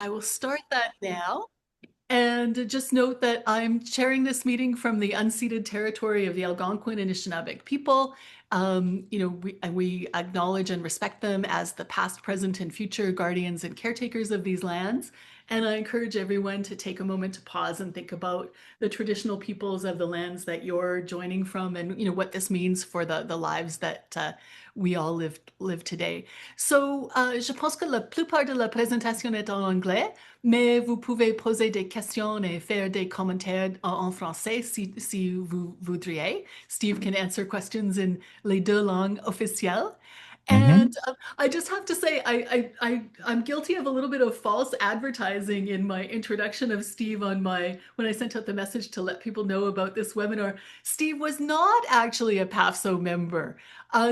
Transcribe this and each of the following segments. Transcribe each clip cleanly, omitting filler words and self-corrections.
I will start that now. And just note that I'm chairing this meeting from the unceded territory of the Algonquin and Anishinaabe people. We acknowledge and respect them as the past, present, and future guardians and caretakers of these lands. And I encourage everyone to take a moment to pause and think about the traditional peoples of the lands that you're joining from, and what this means for the lives that we all live today. So, je pense que la plupart de la présentation est en anglais, mais vous pouvez poser des questions et faire des commentaires en français si vous voudriez. Steve can answer questions in les deux langues officielles. Hmm. And I just have to say, I'm guilty of a little bit of false advertising in my introduction of Steve when I sent out the message to let people know about this webinar. Steve was not actually a PAFSO member.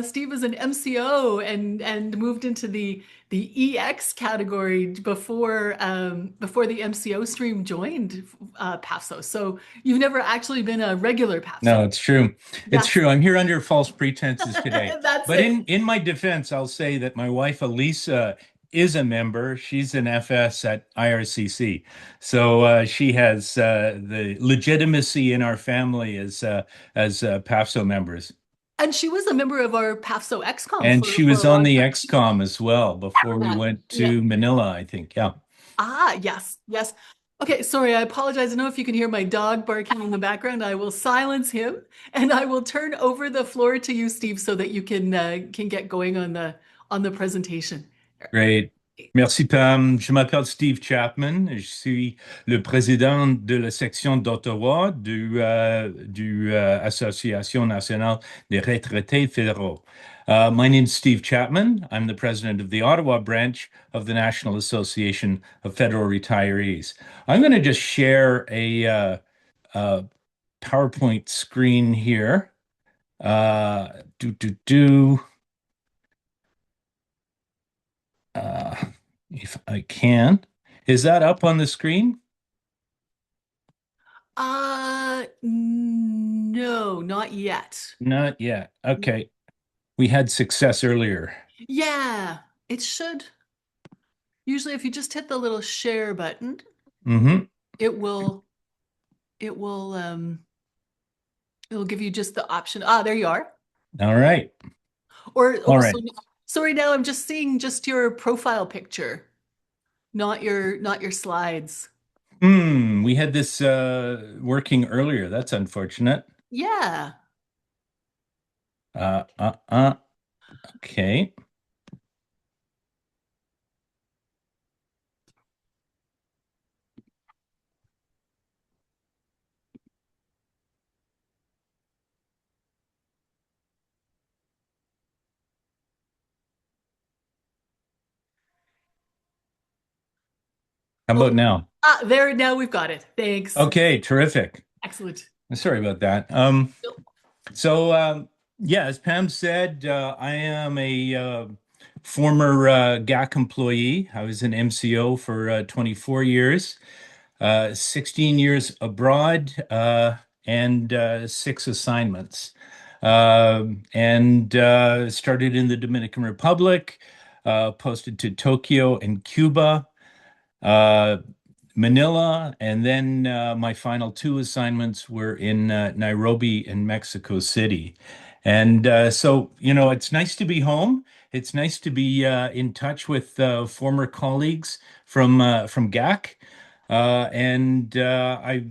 Steve was an MCO and moved into the EX category before the MCO stream joined PAFSO. So you've never actually been a regular PAFSO. No, it's true. It's That's true. I'm here under false pretenses today. that's But it. in my defense, I'll say that my wife Elisa is a member. She's an FS at IRCC. So she has the legitimacy in our family as PAFSO members. And she was a member of our PAFSO XCOM And for she was a on long the time. XCOM as well before we Yeah, went yeah. to Manila, I think. Yeah. Yes, yes. Okay, sorry, I apologize. I don't know if you can hear my dog barking in the background. I will silence him and I will turn over the floor to you, Steve, so that you can get going on the presentation. Great. Merci, Pam. Je m'appelle Steve Chapman. Je suis le président de la section d'Ottawa du Association nationale des retraités fédéraux. My name is Steve Chapman. I'm the president of the Ottawa Branch of the National Association of Federal Retirees. I'm going to just share a PowerPoint screen here. Uh, do, do, do. Uh, if I can. Is that up on the screen? No, not yet. Not yet. Okay. We had success earlier. Yeah, it should. Usually if you just hit the little share button, Hmm. it will it will it'll give you just the option. There you are. All right. Or All so right. sorry, now I'm just seeing just your profile picture, not your slides. We had this working earlier. That's unfortunate. Yeah. Uh, uh, uh. Okay. How Oh, about now? there, now we've got it. Thanks. Okay, terrific. Excellent. Sorry about that. So, yeah, as Pam said, I am a former GAC employee. I was an MCO for 24 years, 16 years abroad, and six assignments. And started in the Dominican Republic, posted to Tokyo and Cuba. Uh, Manila, and then my final two assignments were in Nairobi and Mexico City. And it's nice to be home. It's nice to be in touch with former colleagues from GAC. And I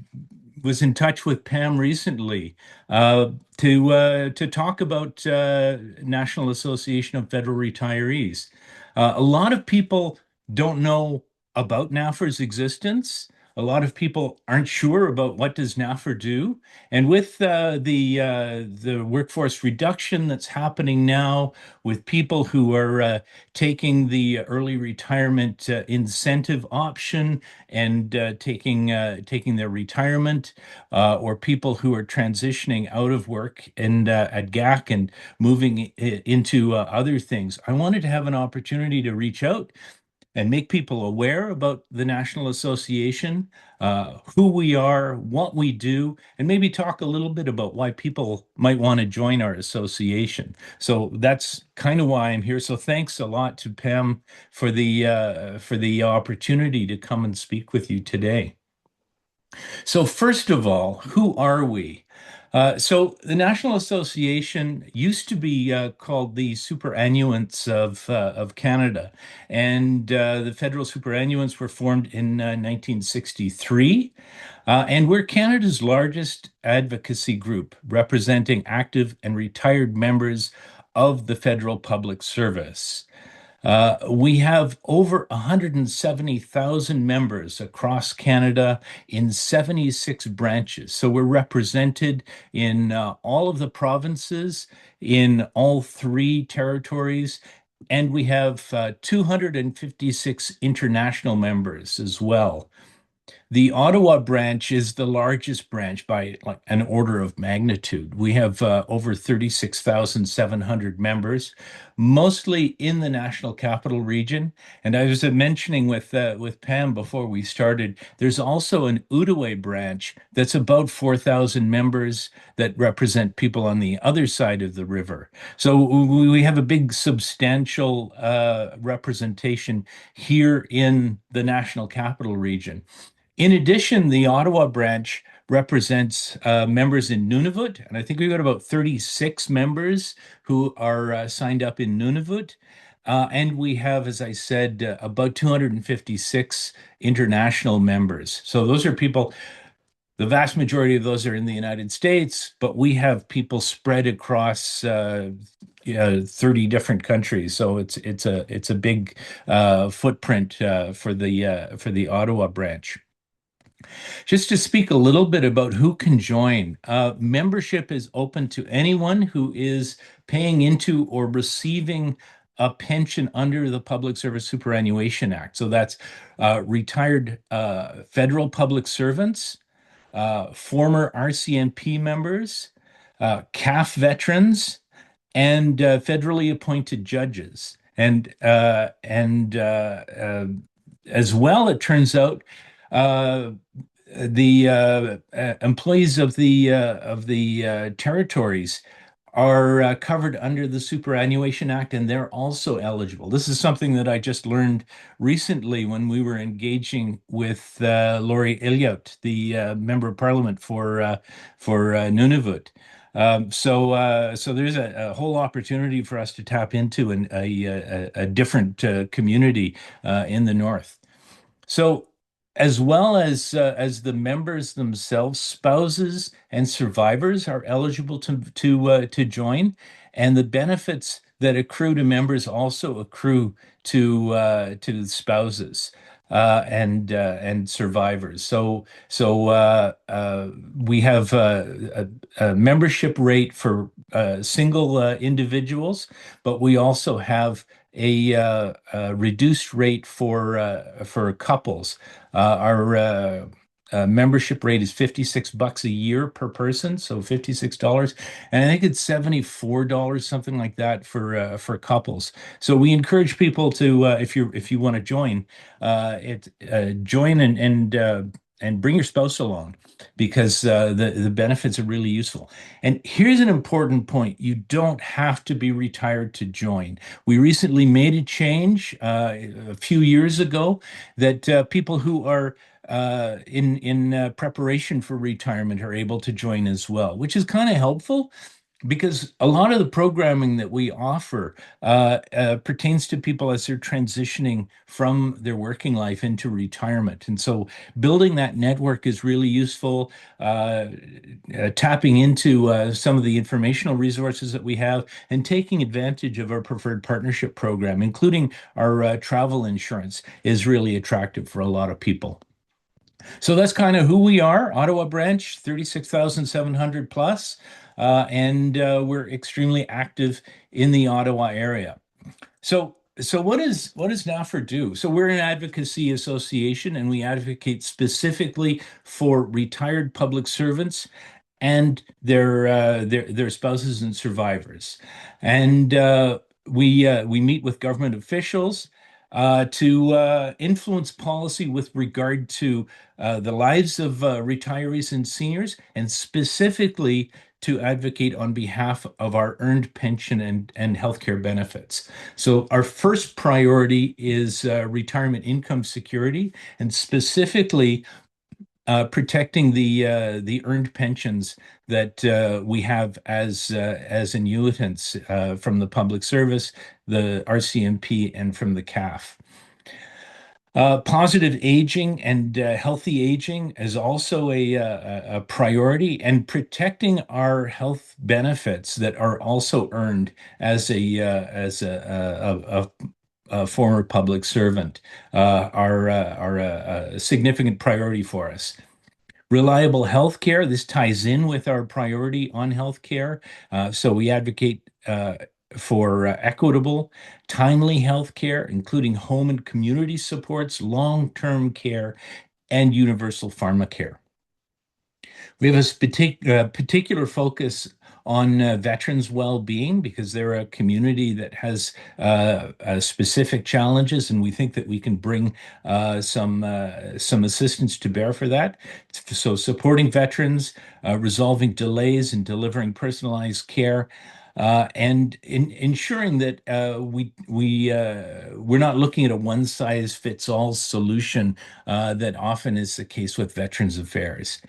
was in touch with Pam recently to talk about National Association of Federal Retirees. A lot of people don't know about NAFR's existence. A lot of people aren't sure about what does NAFR do. And with the workforce reduction that's happening now, with people who are taking the early retirement incentive option and taking their retirement, or people who are transitioning out of work and at GAC and moving into other things, I wanted to have an opportunity to reach out and make people aware about the National Association, who we are, what we do, and maybe talk a little bit about why people might want to join our association. So that's kind of why I'm here. So thanks a lot to Pam for the opportunity to come and speak with you today. So first of all, who are we? So the National Association used to be called the Superannuants of Canada, and the federal superannuants were formed in 1963, and we're Canada's largest advocacy group, representing active and retired members of the federal public service. We have over 170,000 members across Canada in 76 branches. So we're represented in all of the provinces, in all three territories, and we have 256 international members as well. The Ottawa branch is the largest branch by like an order of magnitude. We have over 36,700 members, mostly in the National Capital Region. And I was mentioning with Pam before we started, there's also an Outaouais branch that's about 4,000 members that represent people on the other side of the river. So we have a big substantial representation here in the National Capital Region. In addition, the Ottawa branch represents members in Nunavut, and I think we've got about 36 members who are signed up in Nunavut. And we have, as I said, about 256 international members. So those are people, the vast majority of those are in the United States, but we have people spread across 30 different countries. So it's a big footprint for the Ottawa branch. Just to speak a little bit about who can join, membership is open to anyone who is paying into or receiving a pension under the Public Service Superannuation Act. So that's retired federal public servants, former RCMP members, CAF veterans, and federally appointed judges. And as well, it turns out the employees of the territories are covered under the Superannuation Act, and they're also eligible. This is something that I just learned recently when we were engaging with Laurie Elliott, the Member of Parliament for Nunavut. So there's a whole opportunity for us to tap into a different community in the North. So, as well as the members themselves, spouses and survivors are eligible to join, and the benefits that accrue to members also accrue to spouses and survivors. So we have a membership rate for single individuals, but we also have a reduced rate for couples. Our membership rate is $56 a year per person, so $56, and I think it's $74, something like that for couples. So we encourage people to, if you want to join, join and bring your spouse along, because the benefits are really useful. And here's an important point: you don't have to be retired to join. We recently made a change a few years ago that people who are in preparation for retirement are able to join as well, which is kind of helpful, because a lot of the programming that we offer pertains to people as they're transitioning from their working life into retirement. And so building that network is really useful. Tapping into some of the informational resources that we have and taking advantage of our preferred partnership program, including our travel insurance, is really attractive for a lot of people. So that's kind of who we are. Ottawa branch, 36,700 plus. And we're extremely active in the Ottawa area. So what does NAFR do? So we're an advocacy association, and we advocate specifically for retired public servants and their spouses and survivors. And we meet with government officials. to influence policy with regard to the lives of retirees and seniors, and specifically to advocate on behalf of our earned pension and healthcare benefits. So our first priority is retirement income security, and specifically protecting the earned pensions that we have as annuitants from the public service, the RCMP, and from the CAF. Positive aging and healthy aging is also a priority, and protecting our health benefits that are also earned as a former public servant are a significant priority for us. Reliable healthcare. This ties in with our priority on healthcare. So we advocate for equitable, timely healthcare, including home and community supports, long-term care, and universal pharmacare. We have a particular focus on veterans' well-being because they're a community that has specific challenges, and we think that we can bring some assistance to bear for that. So supporting veterans, resolving delays and delivering personalized care, and ensuring that we're not looking at a one-size-fits-all solution that often is the case with Veterans Affairs.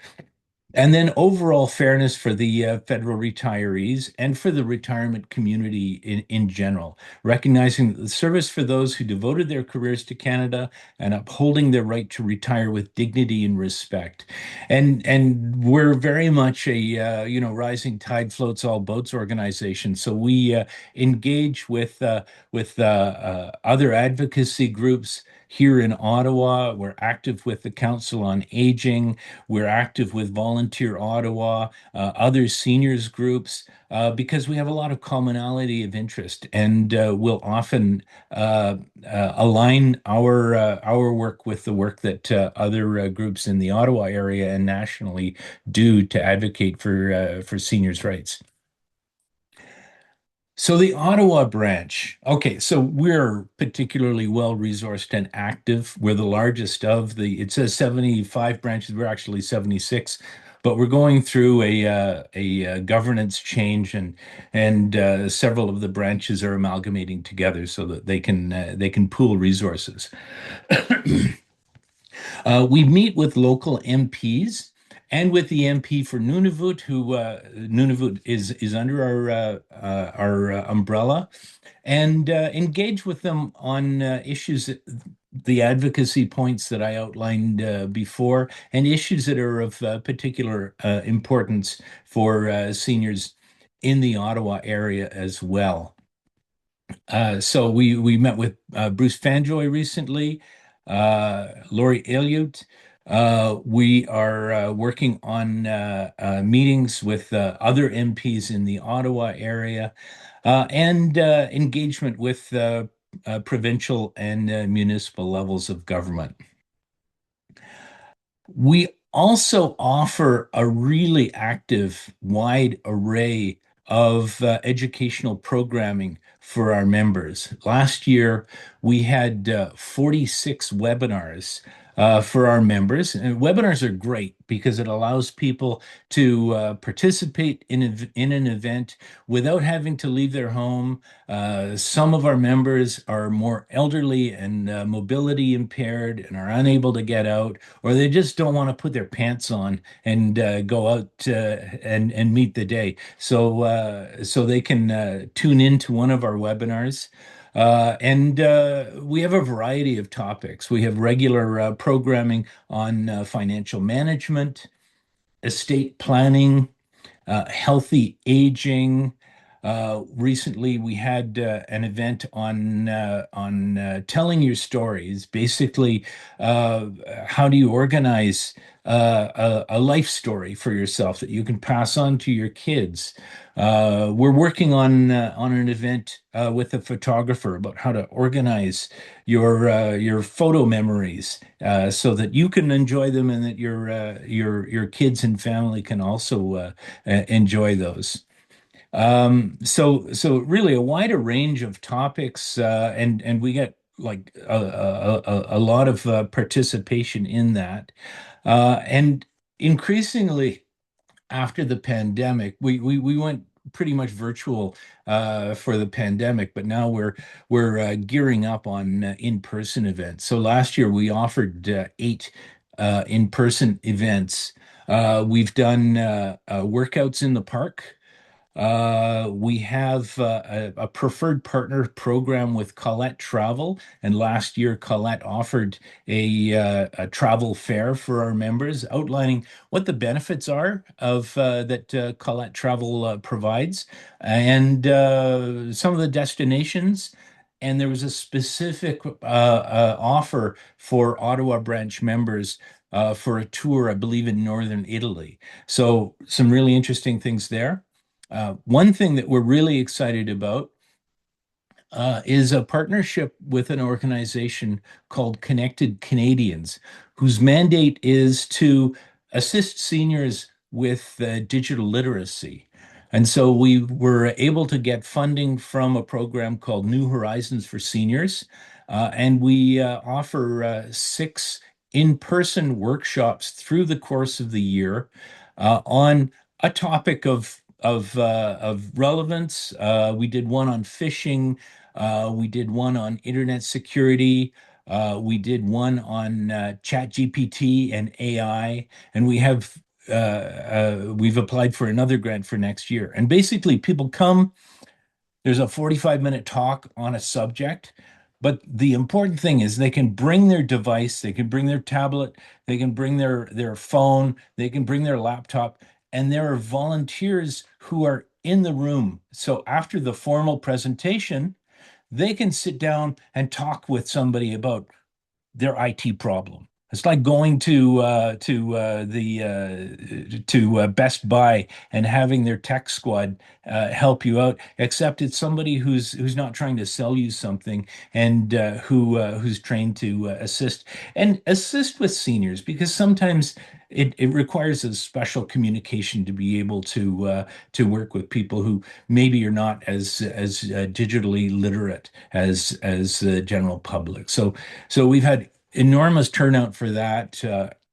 And then overall fairness for the federal retirees and for the retirement community in general, recognizing that the service for those who devoted their careers to Canada and upholding their right to retire with dignity and respect. And we're very much a rising tide floats all boats organization. So we engage with other advocacy groups here in Ottawa. We're active with the Council on Aging. We're active with Volunteer Ottawa, other seniors groups, because we have a lot of commonality of interest, and we'll often align our work with the work that other groups in the Ottawa area and nationally do to advocate for seniors' rights. So the Ottawa branch. Okay, so we're particularly well-resourced and active. We're the largest of it says 75 branches. We're actually 76, but we're going through a governance change, and several of the branches are amalgamating together so that they can pool resources. We meet with local MPs and with the MP for Nunavut, who Nunavut is under our umbrella, and engage with them on issues, the advocacy points that I outlined before, and issues that are of particular importance for seniors in the Ottawa area as well. So we met with Bruce Fanjoy recently, Laurie Elliott. We are working on meetings with other MPs in the Ottawa area, and engagement with provincial and municipal levels of government. We also offer a really active, wide array of educational programming for our members. Last year, we had 46 webinars for our members. And webinars are great because it allows people to participate in an event without having to leave their home. Some of our members are more elderly and mobility impaired and are unable to get out, or they just don't want to put their pants on and go out and meet the day. So they can tune into one of our webinars. And we have a variety of topics. We have regular programming on financial management, estate planning, healthy aging. Recently, we had an event on telling your stories. Basically, how do you organize a life story for yourself that you can pass on to your kids? We're working on an event with a photographer about how to organize your photo memories so that you can enjoy them and that your kids and family can also enjoy those. So really a wider range of topics, and we get like a lot of participation in that. And increasingly after the pandemic, we went pretty much virtual for the pandemic, but now we're gearing up on in-person events. So last year we offered eight in-person events. We've done workouts in the park. We have a preferred partner program with Colette Travel, and last year Colette offered a travel fair for our members, outlining what the benefits are of that Colette Travel provides, and some of the destinations. And there was a specific offer for Ottawa Branch members for a tour, I believe, in northern Italy. So some really interesting things there. One thing that we're really excited about is a partnership with an organization called Connected Canadians, whose mandate is to assist seniors with digital literacy. And so we were able to get funding from a program called New Horizons for Seniors, and we offer six in-person workshops through the course of the year on a topic of relevance. We did one on phishing. We did one on internet security. We did one on ChatGPT and AI, and we've applied for another grant for next year. And basically, people come. There's a 45-minute talk on a subject, but the important thing is they can bring their device, they can bring their tablet, they can bring their phone, they can bring their laptop, and there are volunteers who are in the room. So after the formal presentation, they can sit down and talk with somebody about their IT problem. It's like going to Best Buy and having their tech squad help you out, except it's somebody who's not trying to sell you something and who's trained to assist with seniors, because sometimes it requires a special communication to be able to work with people who maybe are not as digitally literate as the general public. So we've had enormous turnout for that.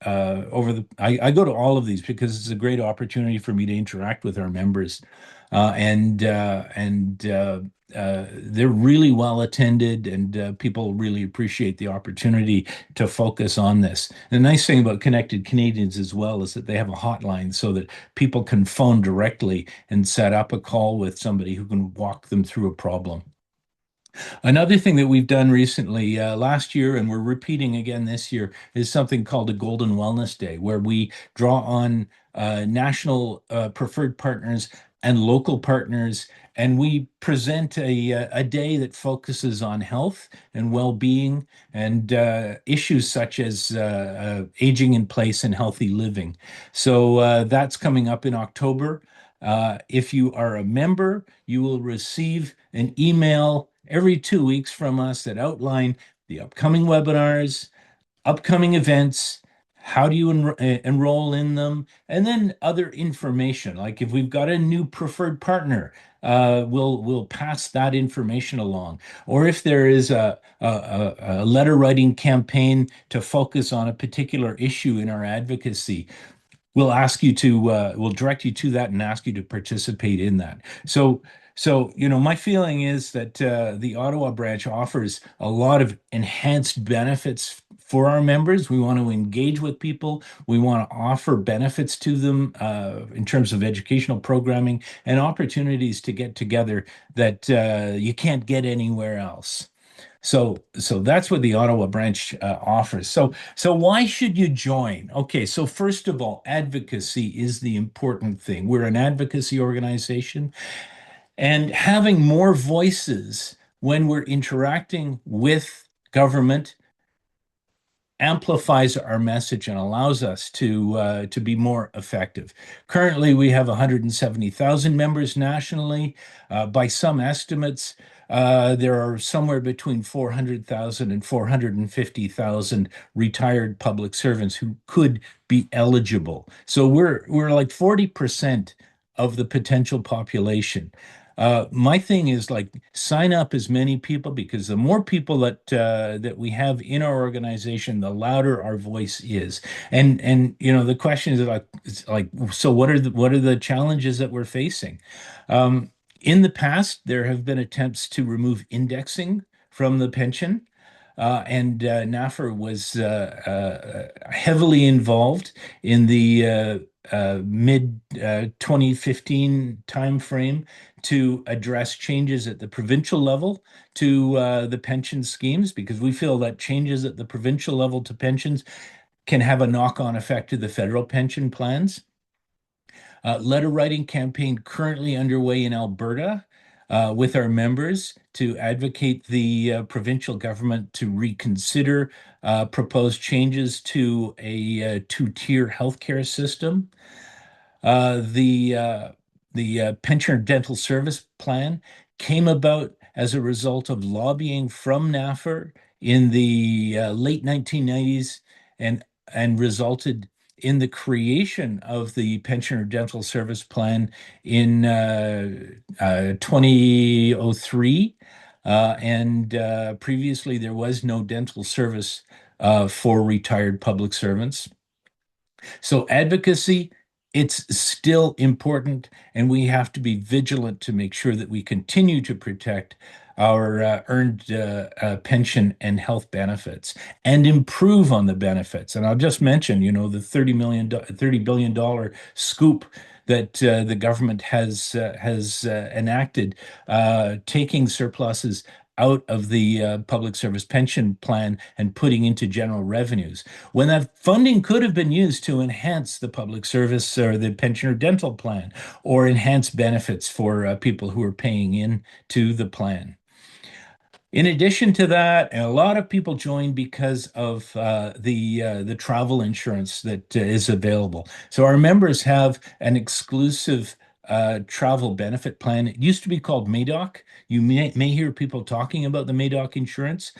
I go to all of these because it's a great opportunity for me to interact with our members, and they're really well attended, and people really appreciate the opportunity to focus on this. The nice thing about Connected Canadians as well is that they have a hotline so that people can phone directly and set up a call with somebody who can walk them through a problem. Another thing that we've done recently, last year, and we're repeating again this year, is something called a Golden Wellness Day, where we draw on national preferred partners and local partners, and we present a day that focuses on health and well-being and issues such as aging in place and healthy living. So that's coming up in October. If you are a member, you will receive an email every 2 weeks from us that outline the upcoming webinars, upcoming events, how do you enroll in them, and then other information. Like if we've got a new preferred partner, we'll pass that information along. Or if there is a letter writing campaign to focus on a particular issue in our advocacy, we'll direct you to that and ask you to participate in that. So, my feeling is that the Ottawa branch offers a lot of enhanced benefits for our members. We want to engage with people. We want to offer benefits to them in terms of educational programming and opportunities to get together that you can't get anywhere else. So that's what the Ottawa branch offers. So why should you join? Okay, so first of all, advocacy is the important thing. We're an advocacy organization, and having more voices when we're interacting with government amplifies our message and allows us to be more effective. Currently, we have 170,000 members nationally. By some estimates, there are somewhere between 400,000 and 450,000 retired public servants who could be eligible. So we're like 40% of the potential population. My thing is like sign up as many people because the more people that we have in our organization, the louder our voice is. And the question is like so what are the challenges that we're facing? In the past, there have been attempts to remove indexing from the pension. And NAFR was heavily involved in the mid 2015 timeframe to address changes at the provincial level to the pension schemes, because we feel that changes at the provincial level to pensions can have a knock-on effect to the federal pension plans. Letter writing campaign currently underway in Alberta with our members to advocate the provincial government to reconsider proposed changes to a two-tier healthcare system. The pensioner dental service plan came about as a result of lobbying from NAFR in the late 1990s and resulted in the creation of the pensioner dental service plan in 2003. And previously, there was no dental service for retired public servants. So advocacy, it's still important, and we have to be vigilant to make sure that we continue to protect our earned pension and health benefits and improve on the benefits. And I'll just mention, the $30 billion scoop that the government has enacted, taking surpluses out of the public service pension plan and putting into general revenues, when that funding could have been used to enhance the public service or the pensioner dental plan or enhance benefits for people who are paying in to the plan. In addition to that, a lot of people join because of the travel insurance that is available. So our members have an exclusive travel benefit plan. It used to be called MADOC. You may hear people talking about the MADOC insurance.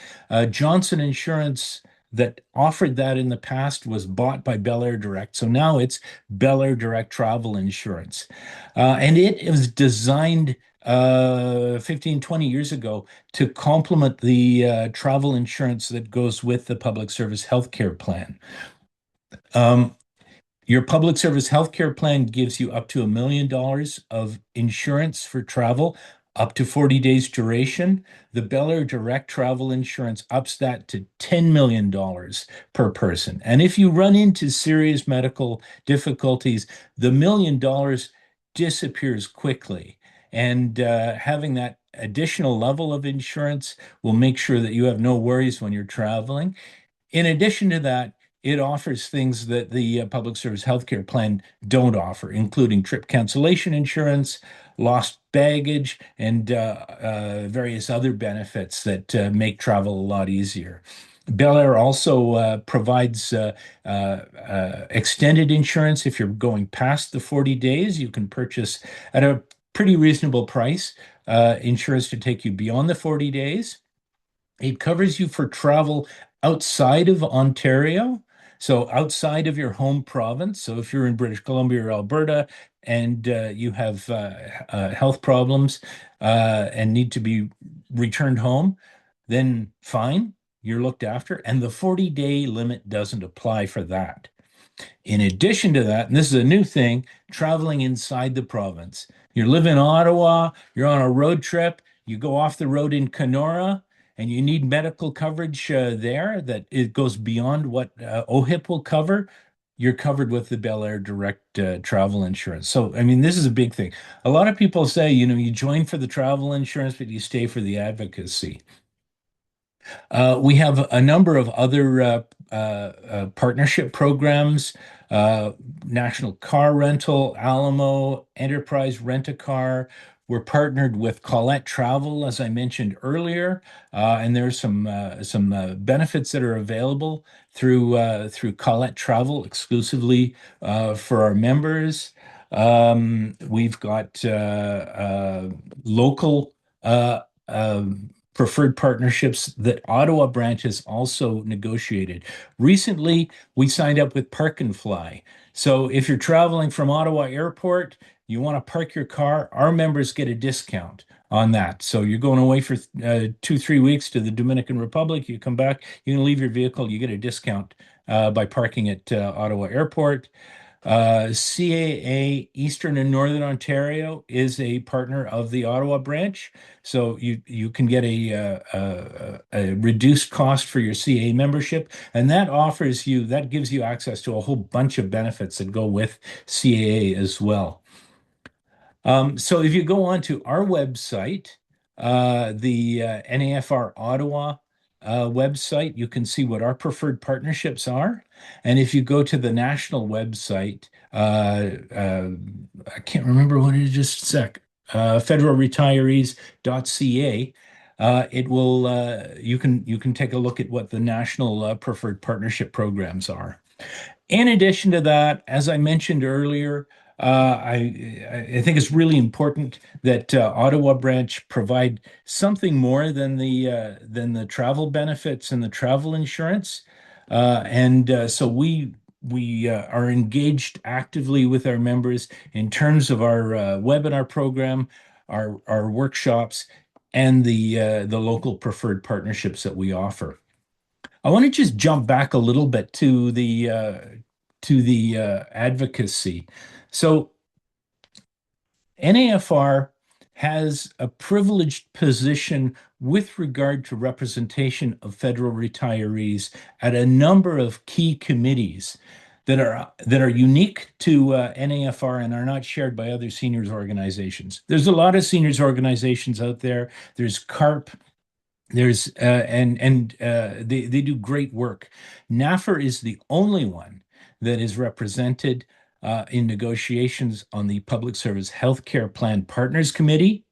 Johnson Insurance that offered that in the past was bought by Bel Air Direct. So now it's Bel Air Direct Travel Insurance. And it was designed 15, 20 years ago to complement the travel insurance that goes with the public service healthcare plan. Your public service healthcare plan gives you up to $1 million of insurance for travel, up to 40 days duration. The Bel Air Direct Travel Insurance ups that to $10 million per person. And if you run into serious medical difficulties, the $1 million disappears quickly. And having that additional level of insurance will make sure that you have no worries when you're traveling. In addition to that, it offers things that the public service healthcare plan don't offer, including trip cancellation insurance, lost baggage, and various other benefits that make travel a lot easier. Bel Air also provides extended insurance. If you're going past the 40 days, you can purchase at a pretty reasonable price insurance to take you beyond the 40 days. It covers you for travel outside of Ontario, so outside of your home province. So if you're in British Columbia or Alberta and you have health problems and need to be returned home, then fine, you're looked after. And the 40-day limit doesn't apply for that. In addition to that, and this is a new thing, traveling inside the province. You live in Ottawa, you're on a road trip, you go off the road in Kenora, and you need medical coverage there that it goes beyond what OHIP will cover. You're covered with the Bel Air Direct travel insurance. So, I mean, this is a big thing. A lot of people say, you join for the travel insurance, but you stay for the advocacy. We have a number of other partnership programs, National Car Rental, Alamo, Enterprise Rent-A-Car. We're partnered with Colette Travel, as I mentioned earlier, and there's some benefits that are available through Colette Travel exclusively for our members. We've got local preferred partnerships that Ottawa Branch has also negotiated. Recently, we signed up with Park and Fly. So if you're traveling from Ottawa Airport, you want to park your car, our members get a discount on that. So you're going away for 2, 3 weeks to the Dominican Republic, you come back, you can leave your vehicle, you get a discount by parking at Ottawa Airport. CAA Eastern and Northern Ontario is a partner of the Ottawa branch, so you can get a reduced cost for your CAA membership, and that gives you access to a whole bunch of benefits that go with CAA as well. So if you go on to our website, the NAFR Ottawa website, you can see what our preferred partnerships are. And if you go to the national website, I can't remember what it is, just a sec, federalretirees.ca, it will you can take a look at what the national preferred partnership programs are. In addition to that, as I mentioned earlier, I think it's really important that Ottawa Branch provide something more than the travel benefits and the travel insurance, so we are engaged actively with our members in terms of our webinar program, our workshops, and the local preferred partnerships that we offer. I want to just jump back a little bit to the advocacy. So NAFR has a privileged position with regard to representation of federal retirees at a number of key committees that are unique to NAFR and are not shared by other seniors organizations. There's a lot of seniors organizations out there. There's CARP. There's they do great work. NAFR is the only one that is represented in negotiations on the Public Service Healthcare Plan Partners Committee,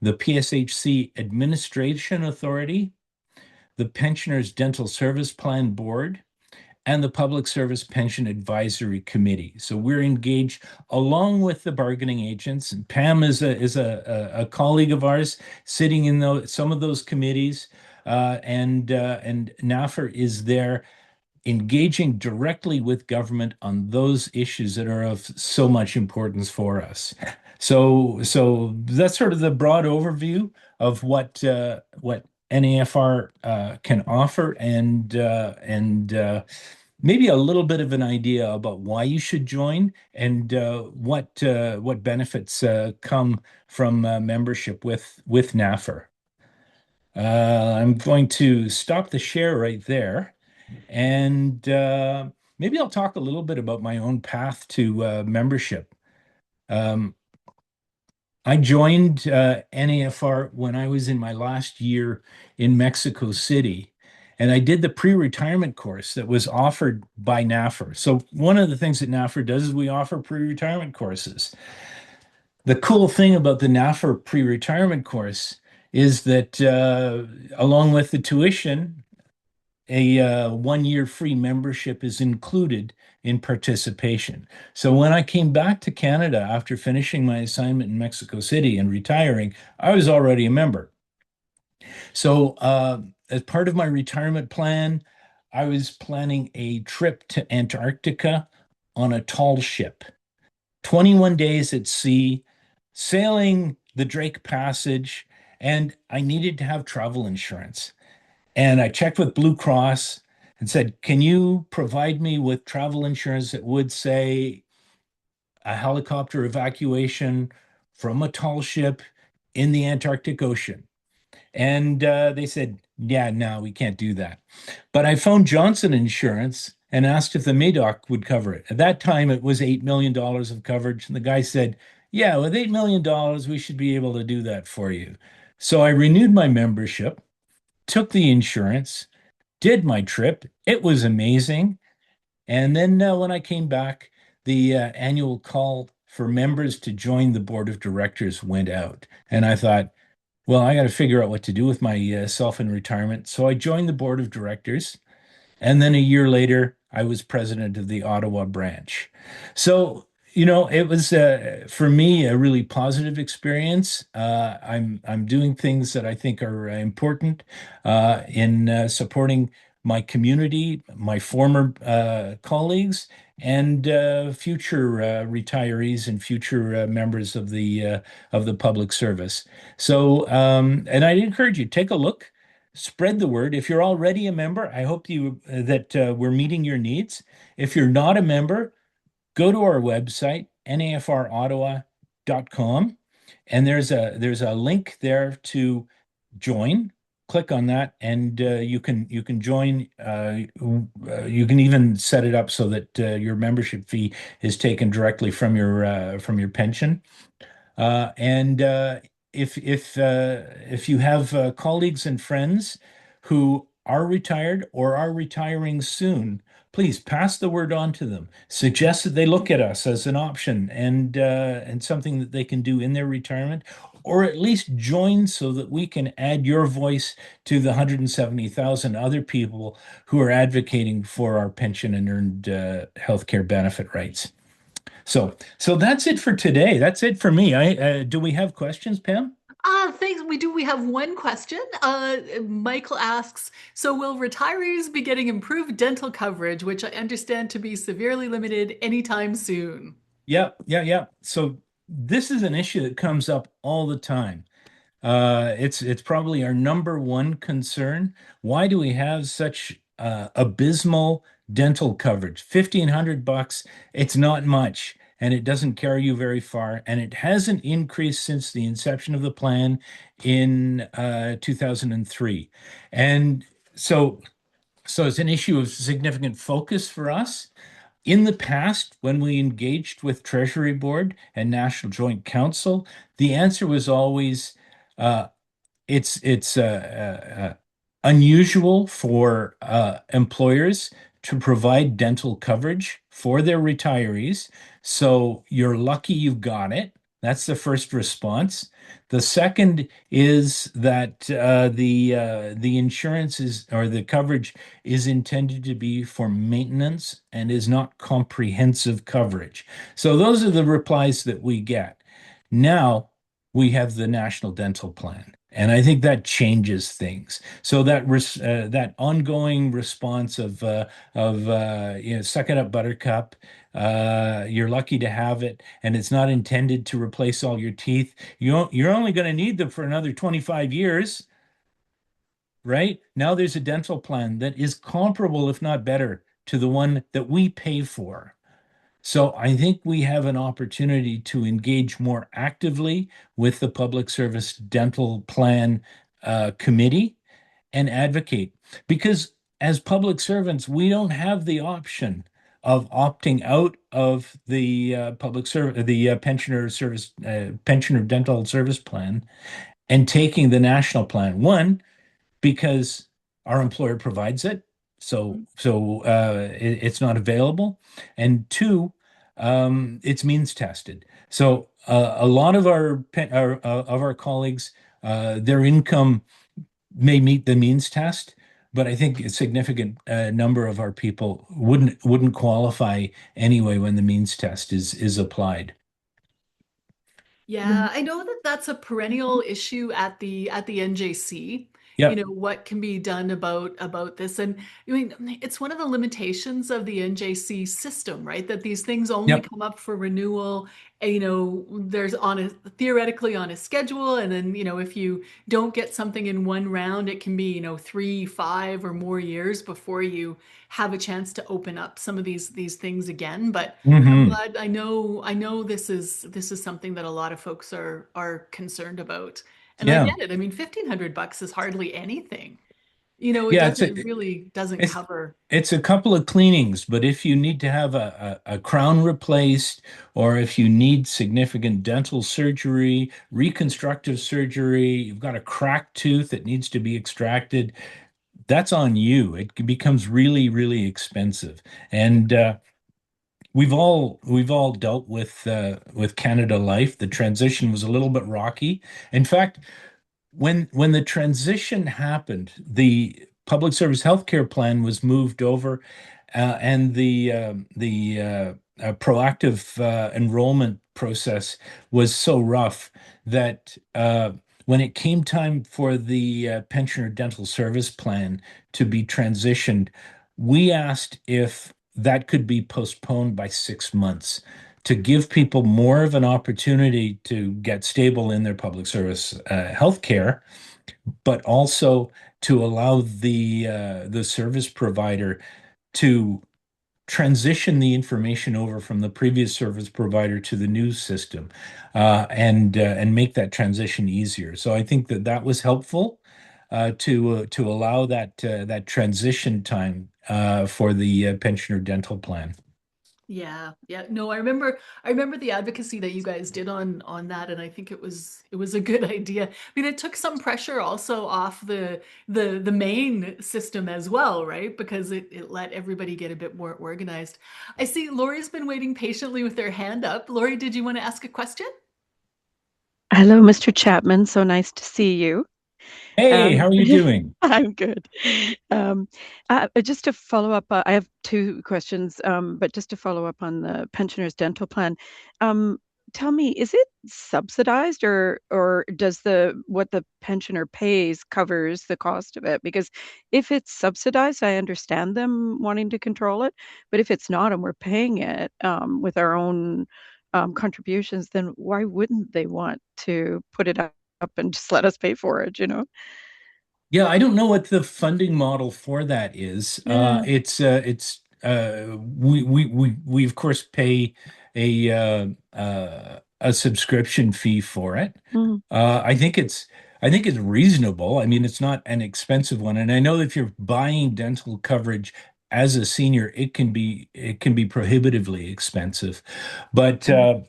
the PSHC Administration Authority, the Pensioners Dental Service Plan Board, and the Public Service Pension Advisory Committee. So we're engaged along with the bargaining agents. And Pam is a colleague of ours sitting in some of those committees, and NAFR is there engaging directly with government on those issues that are of so much importance for us. So that's sort of the broad overview of what NAFR can offer, and maybe a little bit of an idea about why you should join and what benefits come from membership with NAFR. I'm going to stop the share right there, and maybe I'll talk a little bit about my own path to membership. I joined NAFR when I was in my last year in Mexico City, and I did the pre-retirement course that was offered by NAFR. So one of the things that NAFR does is we offer pre-retirement courses. The cool thing about the NAFR pre-retirement course is that along with the tuition, a 1 year free membership is included in participation. So when I came back to Canada after finishing my assignment in Mexico City and retiring, I was already a member. So as part of my retirement plan, I was planning a trip to Antarctica on a tall ship, 21 days at sea, sailing the Drake Passage, and I needed to have travel insurance. And I checked with Blue Cross and said, can you provide me with travel insurance that would say a helicopter evacuation from a tall ship in the Antarctic Ocean? And they said, yeah, no, we can't do that. But I phoned Johnson Insurance and asked if the Madoc would cover it. At that time, it was $8 million of coverage. And the guy said, yeah, with $8 million, we should be able to do that for you. So I renewed my membership, took the insurance, did my trip. It was amazing. And then when I came back, the annual call for members to join the board of directors went out. And I thought, well, I got to figure out what to do with myself in retirement. So I joined the board of directors. And then a year later, I was president of the Ottawa branch. So It was for me a really positive experience. I'm doing things that I think are important in supporting my community, my former colleagues, and future retirees and future members of the public service. So, and I'd encourage you take a look, spread the word. If you're already a member, I hope you that we're meeting your needs. If you're not a member, go to our website, nafrottawa.com, and there's a link there to join. Click on that, and you can join. You can even set it up so that your membership fee is taken directly from your pension. And if you have colleagues and friends who are retired or are retiring soon, please pass the word on to them. Suggest that they look at us as an option and something that they can do in their retirement, or at least join so that we can add your voice to the 170,000 other people who are advocating for our pension and earned healthcare benefit rights. So that's it for today. That's it for me. I do we have questions, Pam? Thanks. We do. We have one question. Michael asks, so will retirees be getting improved dental coverage, which I understand to be severely limited anytime soon? Yeah, yeah, yeah. So this is an issue that comes up all the time. It's probably our number one concern. Why do we have such abysmal dental coverage? $1,500, it's not much, and it doesn't carry you very far, and it hasn't increased since the inception of the plan in 2003. And so it's an issue of significant focus for us. In the past, when we engaged with Treasury Board and National Joint Council, the answer was always uh, it's unusual for employers to provide dental coverage for their retirees. So you're lucky you've got it. That's the first response. The second is that the insurance is or the coverage is intended to be for maintenance and is not comprehensive coverage. So those are the replies that we get. Now we have the National Dental Plan. And I think that changes things. So that ongoing response of suck it up, Buttercup. You're lucky to have it, and it's not intended to replace all your teeth. You're only going to need them for another 25 years, right? Now there's a dental plan that is comparable, if not better, to the one that we pay for. So I think we have an opportunity to engage more actively with the Public Service Dental Plan Committee and advocate. Because as public servants, we don't have the option of opting out of the public service, the pensioner dental service plan, and taking the national plan. One, because our employer provides it, it's not available, and two, it's means tested. So a lot of our colleagues, their income may meet the means test, but I think a significant number of our people wouldn't qualify anyway when the means test is applied. Yeah, I know that that's a perennial issue at the NJC. You Yep. know, what can be done about this? And I mean, it's one of the limitations of the NJC system, right? That these things only Yep. come up for renewal. You know, there's on a theoretically on a schedule, and then, you know, if you don't get something in one round, it can be, you know, 3, 5, or more years before you have a chance to open up some of these things again. But I'm Hmm. glad I know this is something that a lot of folks are concerned about. And I Yeah. get it. I mean, $1,500 is hardly anything. You know, Yeah. it really doesn't It's cover. it's a couple of cleanings, but if you need to have a crown replaced, or if you need significant dental surgery, reconstructive surgery, you've got a cracked tooth that needs to be extracted, that's on you. It becomes really, really expensive. And we've all dealt with Canada Life. The transition was a little bit rocky. In fact, when the transition happened, the public service healthcare plan was moved over, and the proactive enrollment process was so rough that when it came time for the pensioner dental service plan to be transitioned, we asked if that could be postponed by 6 months to give people more of an opportunity to get stable in their public service health care, but also to allow the service provider to transition the information over from the previous service provider to the new system, and make that transition easier. So I think that that was helpful to allow that transition time for the pensioner dental plan. Yeah, yeah. No, I remember the advocacy that you guys did on that, and I think it was a good idea. I mean, it took some pressure also off the main system as well, right? Because it let everybody get a bit more organized. I see Lori's been waiting patiently with their hand up. Lori, did you want to ask a question? Hello, Mr. Chapman. So nice to see you. Hey, how Um, are you doing? I'm good. Um, just to follow up, I have two questions, but just to follow up on the pensioners dental plan, um, tell me, is it subsidized or does the what the pensioner pays covers the cost of it? Because if it's subsidized, I understand them wanting to control it, but if it's not and we're paying it with our own contributions, then why wouldn't they want to put it up and just let us pay for it, you know? Yeah, I don't know what the funding model for that is. Yeah. We of course pay a subscription fee for it. Mm, I think it's reasonable. I mean, it's not an expensive one, and I know that if you're buying dental coverage as a senior, it can be prohibitively expensive. But mm.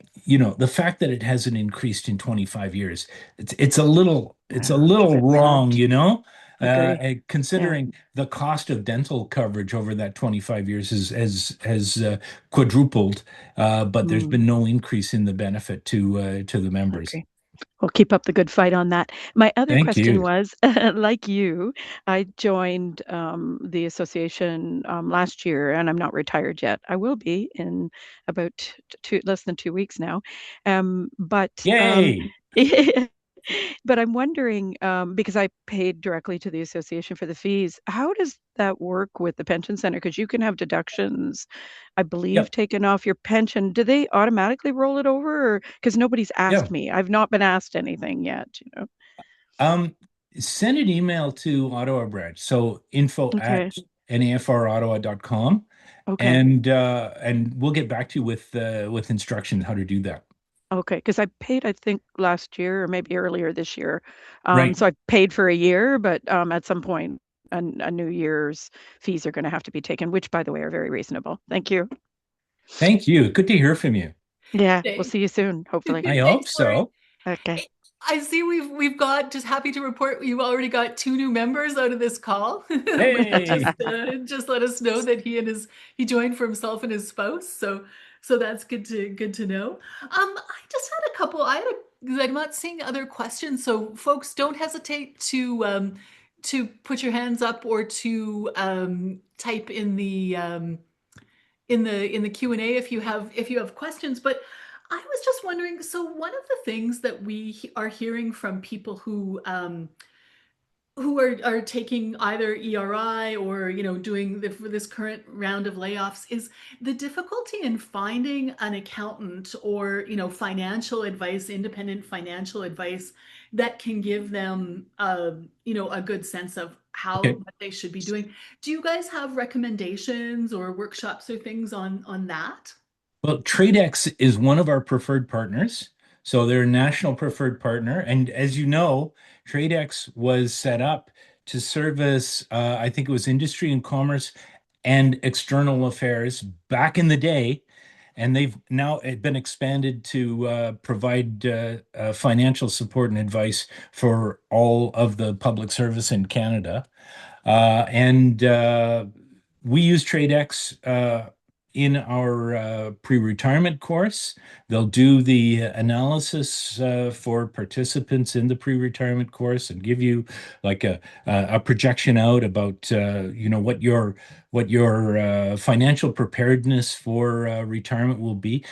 the fact that it hasn't increased in 25 years, it's a It's a little bit wrong, sad. Agree. and Yeah. considering the cost of dental coverage over that 25 years has quadrupled, but there's Mm, been no increase in the benefit to the members. agree. We'll keep up the good fight on that. My other Thank question you. was, like you, I joined the association last year, and I'm not retired yet. I will be in about less than 2 weeks now. But Yay! But I'm wondering, because I paid directly to the association for the fees, how does that work with the pension center? Because you can have deductions, I believe, Yep. taken off your pension. Do they automatically roll it over? Or because nobody's Yeah. asked me. I've not been asked anything yet, you know. Um, Send an email to Ottawa Branch. So info Okay. at nafrottawa.com, Okay. and we'll get back to you with instructions how to do that. Okay. Because I paid, I think, last year or maybe earlier this year. Right. So I paid for a year, but at some point, a New Year's fees are going to have to be taken, which, by the way, are very reasonable. Thank you. Thank you. Good to hear from you. Yeah, we'll Thanks. see you soon, hopefully. I hope Thanks, Lori. so. Okay. I see we've got, just happy to report you've already got two new members out of this call. Linda Hey. just let us know that he joined for himself and his spouse. So that's good to know. I just had a couple. I'm not seeing other questions, so folks don't hesitate to put your hands up or to type in the Q&A if you have questions. But I was just wondering, so one of the things that are hearing from people who are taking either ERI or doing for this current round of layoffs is the difficulty in finding an accountant or financial advice, independent financial advice that can give them a good sense of how Okay. what they should be doing. Do you guys have recommendations or workshops or things on that? Well, TradeX is one of our preferred partners. So they're a national preferred partner. And as you know, TradeX was set up to service, I think it was industry and commerce and external affairs back in the day. And they've now been expanded to provide financial support and advice for all of the public service in Canada. And we use TradeX in our pre-retirement course. They'll do the analysis for participants in the pre-retirement course and give you like a projection out about what your financial preparedness for retirement will be.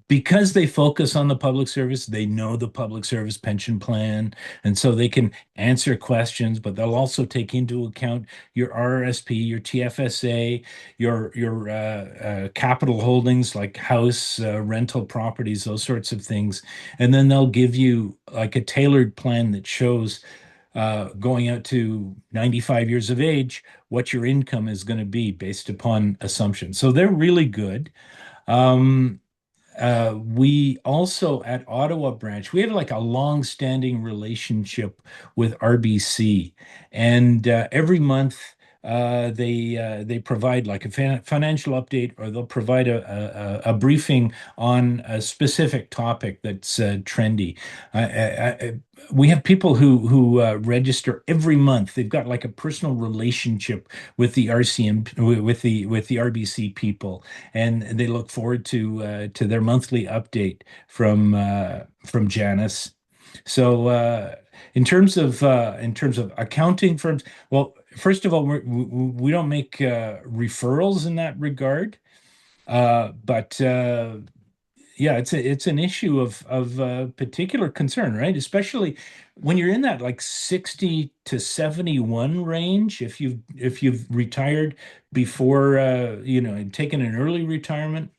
Because they focus on the public service, they know the public service pension plan, and so they can answer questions, but they'll also take into account your RRSP, your TFSA, your capital holdings like house, rental properties, those sorts of things. And then they'll give you like a tailored plan that shows going out to 95 years of age, what your income is going to be based upon assumptions. So they're really good. Um, we also at Ottawa Branch, we have like a long-standing relationship with RBC, and every month they provide like a financial update, or they'll provide a briefing on a specific topic that's trendy. We have people who register every month. They've got like a personal relationship with the RCM, with the RBC people, and they look forward to their monthly update from Janice. So in terms of accounting firms, well, first of all, we don't make referrals in that regard, but yeah, it's an issue of particular concern, right? Especially when you're in that like 60 to 71 range. If you've retired before taken an early retirement,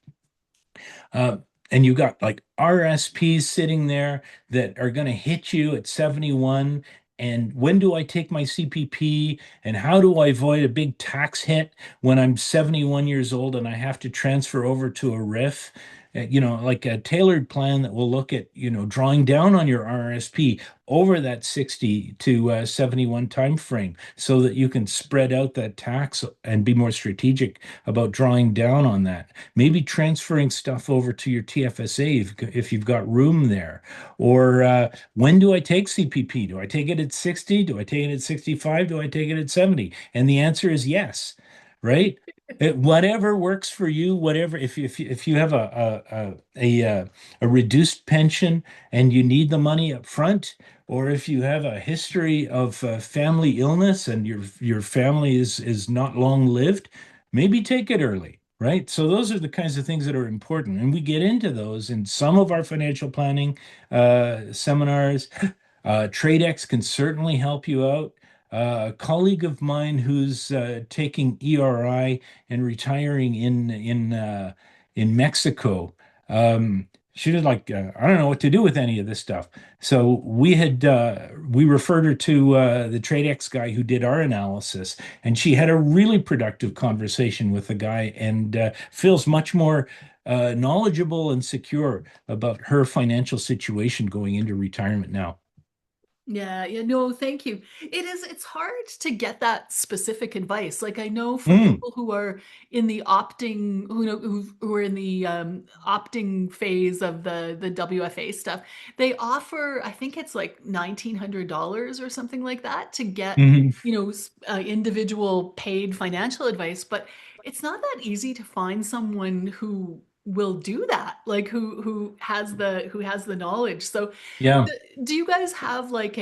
uh, and you got like RSPs sitting there that are going to hit you at 71. And when do I take my CPP? And how do I avoid a big tax hit when I'm 71 years old and I have to transfer over to a RIF? Like a tailored plan that will look at, drawing down on your RSP over that 60 to 71 time frame so that you can spread out that tax and be more strategic about drawing down on that. Maybe transferring stuff over to your TFSA if you've got room there. Or when do I take CPP? Do I take it at 60? Do I take it at 65? Do I take it at 70? And the answer is yes, right? Whatever works for you, whatever. If you have a reduced pension and you need the money up front, or if you have a history of family illness and your family is not long lived, maybe take it early, right? So those are the kinds of things that are important, and we get into those in some of our financial planning seminars. TradeX can certainly help you out. A colleague of mine who's taking ERI and retiring in Mexico. She was like, I don't know what to do with any of this stuff. So we referred her to the TradeX guy who did our analysis, and she had a really productive conversation with the guy, and feels much more knowledgeable and secure about her financial situation going into retirement now. Yeah, no, thank you. It's hard to get that specific advice. Like I know for Mm, people who are in the opting, who are in the opting phase of the WFA stuff, they offer, I think it's like $1,900 or something like that to get, mhm. individual paid financial advice. But it's not that easy to find someone who will do that, like who has the knowledge. So Yeah. do you guys have like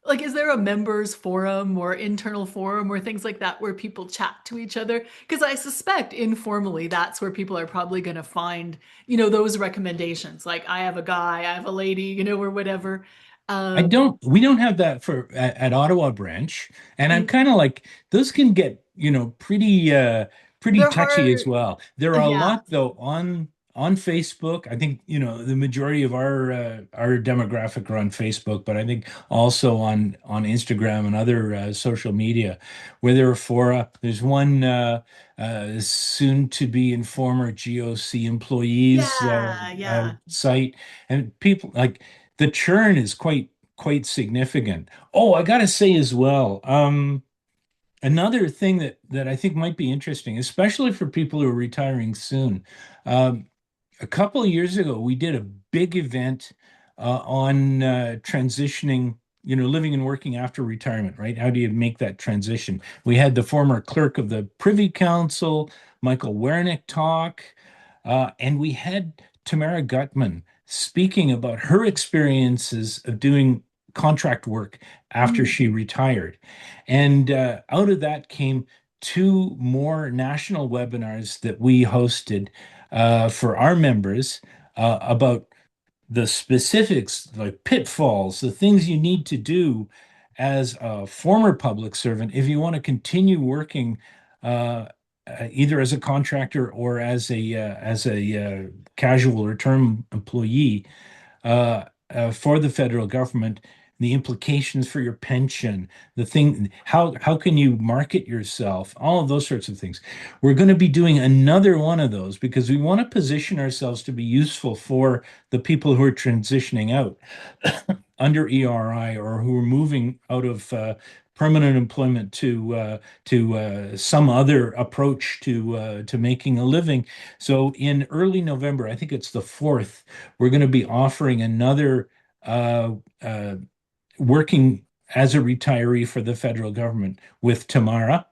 like is there a members forum or internal forum or things like that where people chat to each other? Because I suspect informally that's where people are probably going to find, those recommendations. Like I have a guy, I have a lady, or whatever. Um, We don't have that at Ottawa Branch. And I'm kind of like, those can get, pretty they're touchy as hard. well. There are a Yeah. lot though on Facebook. I think, the majority of our demographic are on Facebook, but I think also on Instagram and other social media where there are fora. There's one soon to be and former GOC employees Yeah. Yeah. site, and people like the churn is quite significant. Oh, I gotta say as well, another thing that I think might be interesting, especially for people who are retiring soon. Um, a couple of years ago, we did a big event on transitioning, living and working after retirement, right? How do you make that transition? We had the former clerk of the Privy Council, Michael Wernick talk, and we had Tamara Gutman speaking about her experiences of doing contract work after she retired. And out of that came two more national webinars that we hosted for our members about the specifics, like pitfalls, the things you need to do as a former public servant if you want to continue working either as a contractor or as a casual or term employee for the federal government, the implications for your pension, the thing, how can you market yourself, all of those sorts of things. We're going to be doing another one of those because we want to position ourselves to be useful for the people who are transitioning out under ERI or who are moving out of permanent employment to some other approach to making a living. So in early November, I think it's the 4th, we're going to be offering another working as a retiree for the federal government with Tamara.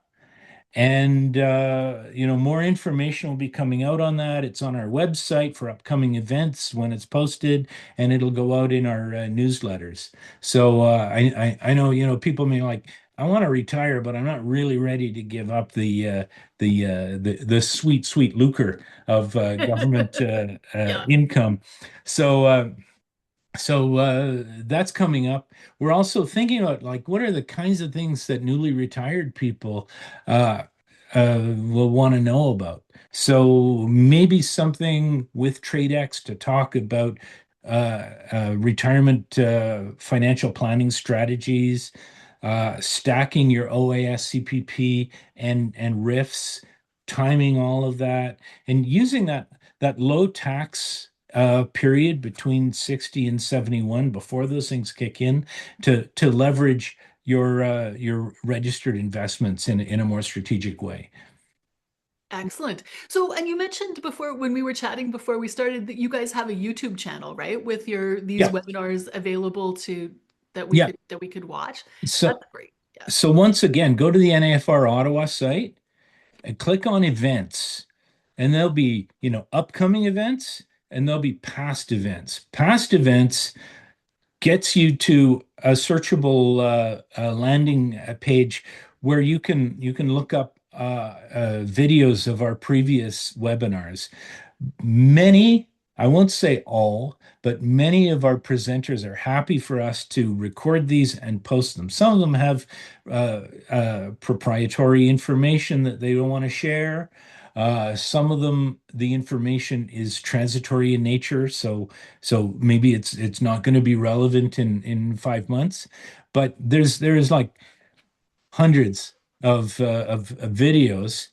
And more information will be coming out on that. It's on our website for upcoming events when it's posted, and it'll go out in our newsletters. So I know people may like, I want to retire, but I'm not really ready to give up the sweet lucre of government Yeah. income. So that's coming up. We're also thinking about like what are the kinds of things that newly retired people will want to know about. So maybe something with TradeX to talk about retirement financial planning strategies, stacking your OAS CPP and RIFs, timing all of that, and using that low tax period between 60 and 71 before those things kick in to leverage your registered investments in a more strategic way. Excellent. So, and you mentioned before when we were chatting before we started that you guys have a YouTube channel, right? With these Yeah. webinars available to Yeah. that we could watch. So That's great. Yeah. so once again, go to the NAFR Ottawa site and click on events, and there'll be, upcoming events and there'll be past events. Past events gets you to a searchable landing page where you can look up videos of our previous webinars. Many, I won't say all, but many of our presenters are happy for us to record these and post them. Some of them have proprietary information that they don't want to share. Some of them, the information is transitory in nature, so maybe it's not going to be relevant in 5 months. But there's like hundreds of videos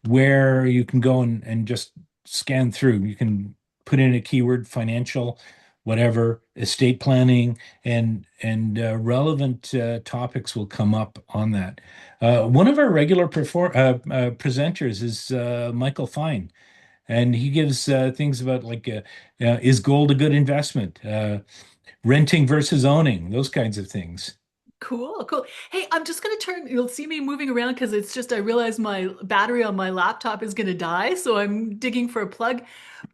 where you can go and just scan through. You can put in a keyword, financial, whatever, estate planning, and relevant topics will come up on that. One of our regular presenters is Michael Fine, and he gives things about like is gold a good investment, renting versus owning, those kinds of things. Cool, cool. Hey, I'm just gonna you'll see me moving around because it's just I realized my battery on my laptop is gonna die, so I'm digging for a plug.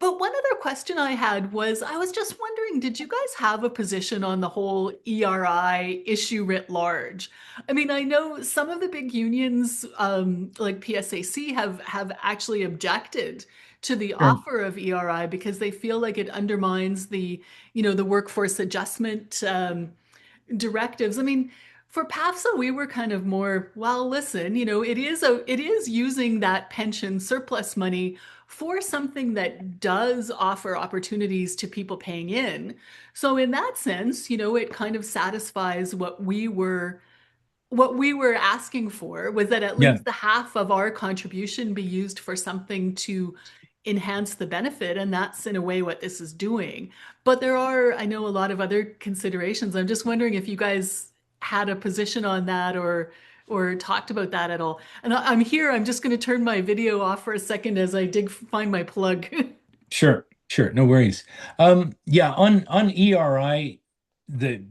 But one other question I had was I was just wondering, did you guys have a position on the whole ERI issue writ large? I mean, I know some of the big unions, like PSAC, have actually objected to the Sure. offer of ERI because they feel like it undermines the workforce adjustment directives. I mean, for PAFSO, we were kind of more, well, listen, it is using that pension surplus money for something that does offer opportunities to people paying in. So in that sense, it kind of satisfies what we were asking for was that at Yeah. least the half of our contribution be used for something to enhance the benefit. And that's in a way what this is doing. But there are, I know, a lot of other considerations. I'm just wondering if you guys had a position on that or talked about that at all. And I'm here, I'm just going to turn my video off for a second as I find my plug. Sure, sure, no worries. Yeah, on ERI, the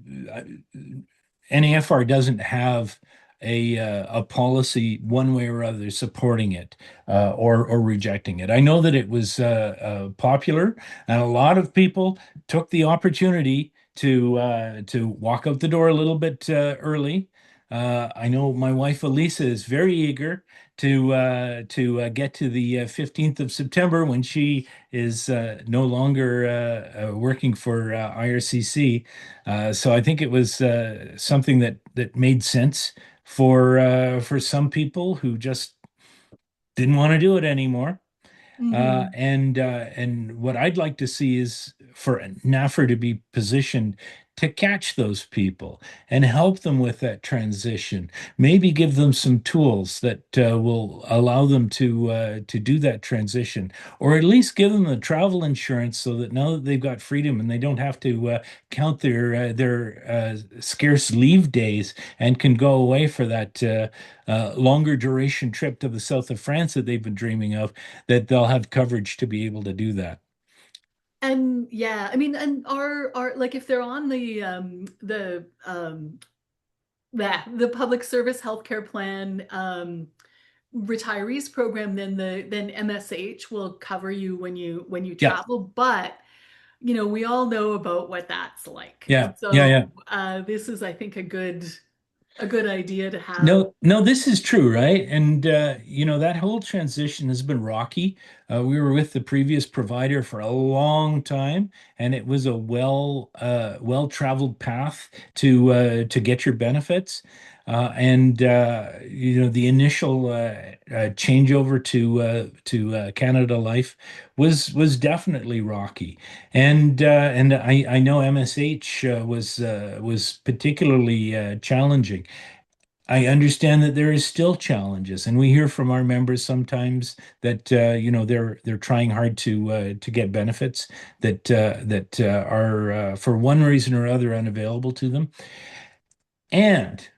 NAFR doesn't have a policy one way or other supporting it or rejecting it. I know that it was popular, and a lot of people took the opportunity to walk out the door a little bit early. I know my wife Elisa is very eager to get to the 15th of September when she is no longer working for IRCC. So I think it was something that made sense for some people who just didn't want to do it anymore. Mhm. And what I'd like to see is for NAFR to be positioned to catch those people and help them with that transition. Maybe give them some tools that will allow them to do that transition, or at least give them the travel insurance so that now that they've got freedom and they don't have to count their scarce leave days and can go away for that longer duration trip to the south of France that they've been dreaming of, that they'll have coverage to be able to do that. And yeah, I mean, and our like if they're on the public service healthcare plan retirees program, then then MSH will cover you when you Yeah, travel. But you know, we all know about what that's like. yeah, yeah, So yeah. this is, I think, a good idea to have. No, no, this is true, right? And that whole transition has been rocky. We were with the previous provider for a long time, and it was a well-traveled path to get your benefits. The initial changeover to Canada Life was definitely rocky. And I know MSH was particularly challenging. I understand that there is still challenges, and we hear from our members sometimes that they're trying hard to get benefits that are for one reason or other unavailable to them. And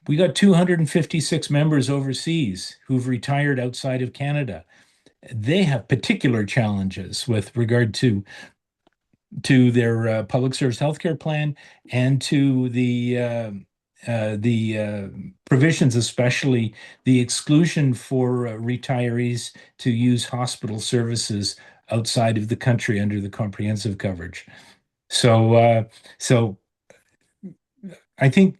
we got 256 members overseas who've retired outside of Canada. They have particular challenges with regard to their public service healthcare plan and to the provisions, especially the exclusion for retirees to use hospital services outside of the country under the comprehensive coverage. So I think,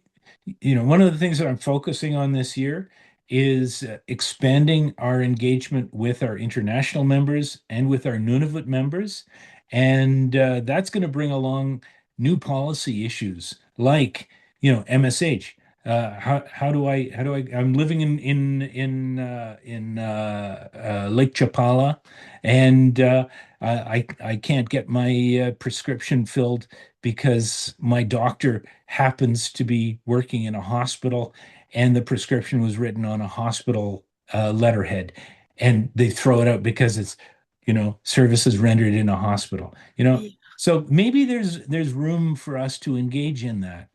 one of the things that I'm focusing on this year is expanding our engagement with our international members and with our Nunavut members. And that's going to bring along new policy issues like, MSH. I'm living in Lake Chapala, and I can't get my prescription filled because my doctor happens to be working in a hospital and the prescription was written on a hospital letterhead, and they throw it out because it's, services rendered in a hospital. So maybe there's room for us to engage in that.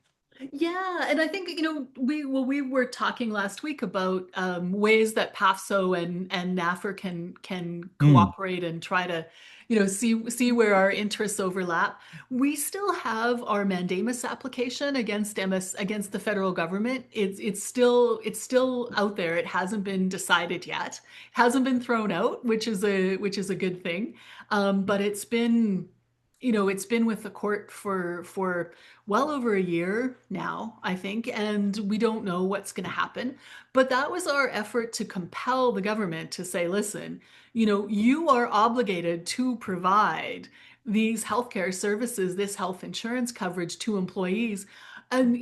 Yeah, and I think, we were talking last week about ways that PAFSO and NAFR can Mm, cooperate and try to, see where our interests overlap. We still have our mandamus application against against the federal government. It's still out there. It hasn't been decided yet. Hasn't been thrown out, which is a good thing. But it's been with the court for well over a year now, I think, and we don't know what's going to happen. But that was our effort to compel the government to say, listen, you are obligated to provide these healthcare services, this health insurance coverage to employees. And,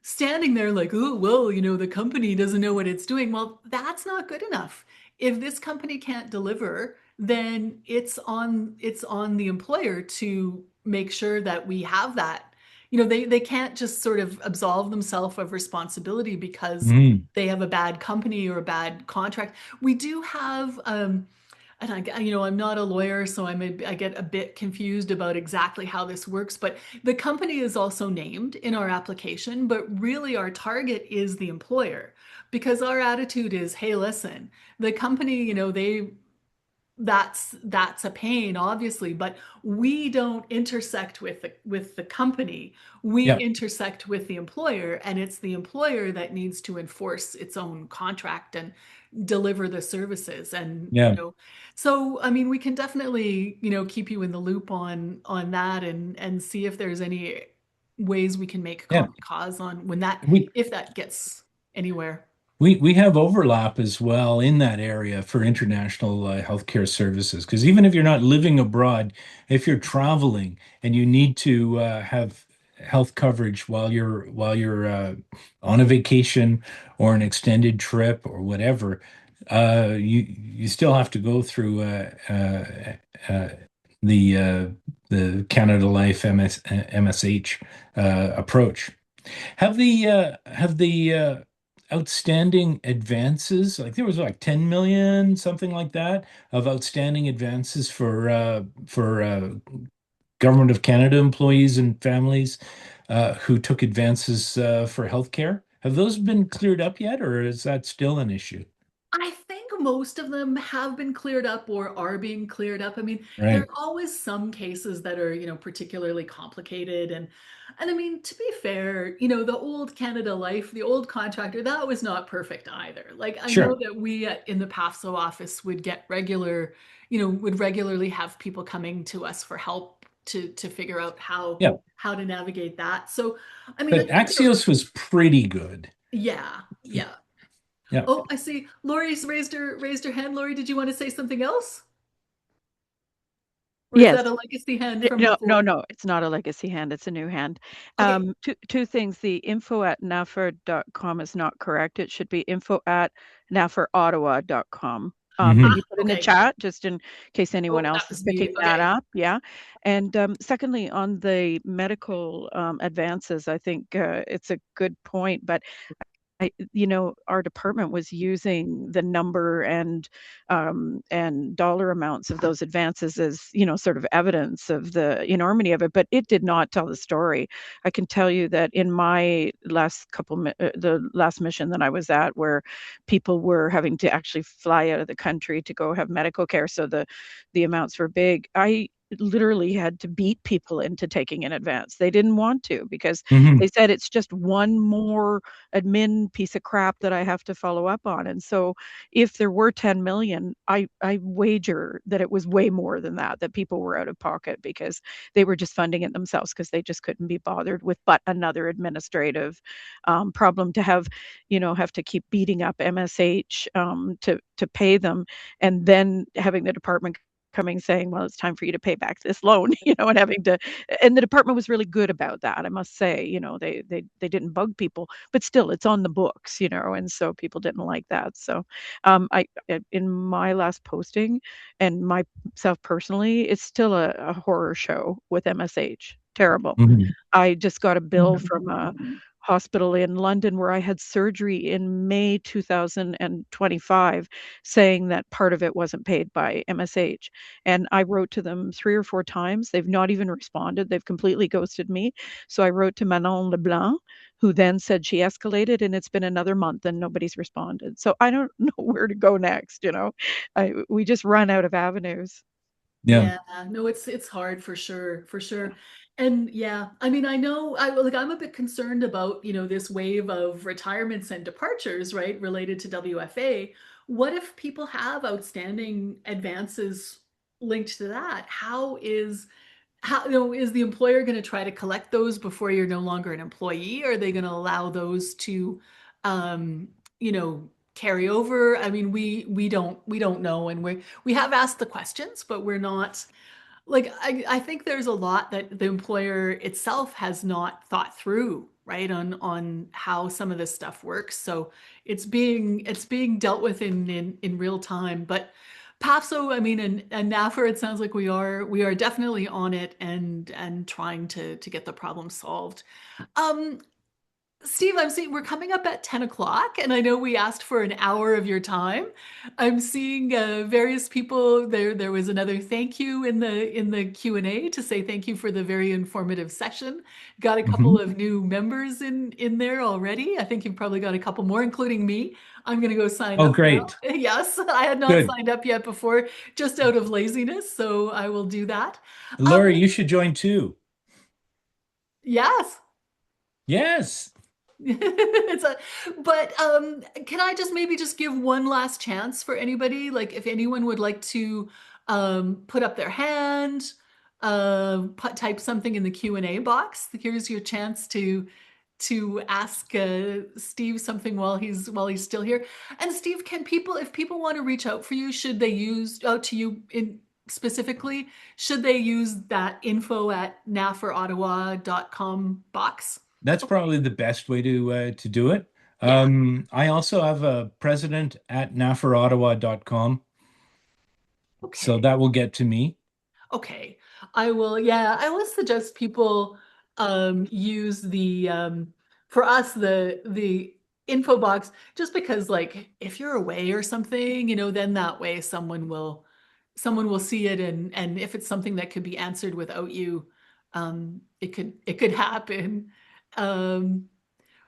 standing there like, oh, well, the company doesn't know what it's doing. Well, that's not good enough. If this company can't deliver, then it's on the employer to make sure that we have that. They can't just sort of absolve themselves of responsibility because mm. they have a bad company or a bad contract. We do have and I'm not a lawyer, so I get a bit confused about exactly how this works, but the company is also named in our application, but really our target is the employer because our attitude is, hey, listen, the company, that's a pain, obviously, but we don't intersect with the company. We Yeah. intersect with the employer, and it's the employer that needs to enforce its own contract and deliver the services. And Yeah. so I mean, we can definitely keep you in the loop on that, and see if there's any ways we can make Yeah. common cause on if that gets anywhere. We have overlap as well in that area for international healthcare services. Because even if you're not living abroad, if you're traveling and you need to have health coverage while you're on a vacation or an extended trip or whatever, you still have to go through uh, the Canada Life MSH approach. Have the outstanding advances, like there was like 10 million, something like that, of outstanding advances for Government of Canada employees and families who took advances for healthcare. Have those been cleared up yet, or is that still an issue? I think most of them have been cleared up or are being cleared up. I mean, there Right. are always some cases that are, particularly complicated. And I mean, to be fair, the old Canada Life, the old contractor, that was not perfect either. Like I know Sure. that we in the PAFSO office would get would regularly have people coming to us for help to figure out Yeah. how to navigate that. So, I mean, I But think, Axios was pretty good. yeah, yeah. Yeah. Oh, I see. Lori's raised her hand. Lori, did you want to say something else? Or is Yes. that a legacy hand from No, no, before? no, it's not a legacy hand, it's a new hand. Okay. Two things. The info@nafr.com is not correct. It should be info@nafrottawa.com. Can Hmm. you put in the Okay. chat just in case anyone Oh, else that is was me. picking that Okay. up? Yeah. And secondly, on the medical advances, I think it's a good point, but our department was using the number and dollar amounts of those advances as, sort of evidence of the enormity of it, but it did not tell the story. I can tell you that in my the last mission that I was at, where people were having to actually fly out of the country to go have medical care, so the amounts were big. I literally had to beat people into taking an advance. They didn't want to because Hmm. they said it's just one more admin piece of crap that I have to follow up on. And so if there were 10 million, I wager that it was way more than that people were out of pocket because they were just funding it themselves because they just couldn't be bothered with but another administrative problem to have to keep beating up MSH to pay them, and then having the department coming saying, well, it's time for you to pay back this loan, and and the department was really good about that, I must say. They didn't bug people, but still it's on the books, and so people didn't like that. So in my last posting and myself personally, it's still a horror show with MSH. Terrible. Hmm. I just got a bill from a hospital in London where I had surgery in May 2025 saying that part of it wasn't paid by MSH. And I wrote to them 3 or 4 times. They've not even responded. They've completely ghosted me. So I wrote to Manon Leblanc, who then said she escalated, and it's been another month and nobody's responded. So I don't know where to go next. We just run out of avenues. Yeah. Yeah, no, it's hard for sure, for sure. And yeah, I mean, I know I'm a bit concerned about, this wave of retirements and departures, right, related to WFA. What if people have outstanding advances linked to that? Is the employer going to try to collect those before you're no longer an employee? Are they going to allow those to, um, carry over? I mean, we don't know, and we have asked the questions, but we're not like I think there's a lot that the employer itself has not thought through, right, on how some of this stuff works. So it's being dealt with in real time. But PAFSO, I mean, and NAFR, it sounds like we are definitely on it and trying to get the problem solved. Um, Steve, I'm seeing we're coming up at 10 o'clock, and I know we asked for an hour of your time. I'm seeing various people there. There was another thank you in the Q&A to say thank you for the very informative session. Got a couple of new members in there already. I think you've probably got a couple more, including me. I'm going to go sign Oh, up now. great. Yes, I had not Good. signed up yet before, just out of laziness, so I will do that. Laura, you should join too. Yes. Yes. But can I just maybe just give one last chance for anybody? Like if anyone would like to put up their hand, type something in the Q&A box. Here's your chance to ask Steve something while he's still here. And Steve, can people, if people want to reach out for you, should they use to you in specifically, should they use that info@nafrottawa.com box? That's probably the best way to do it. Yeah. I also have a president@nafrottawa.com, so Okay. that will get to me. Okay. I will, yeah, I will suggest people use the for us the info box, just because like if you're away or something, then that way someone will see it, and if it's something that could be answered without you, it could happen. Um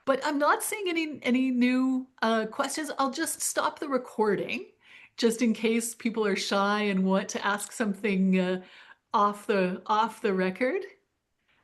but I'm not seeing any new questions. I'll just stop the recording just in case people are shy and want to ask something off the record.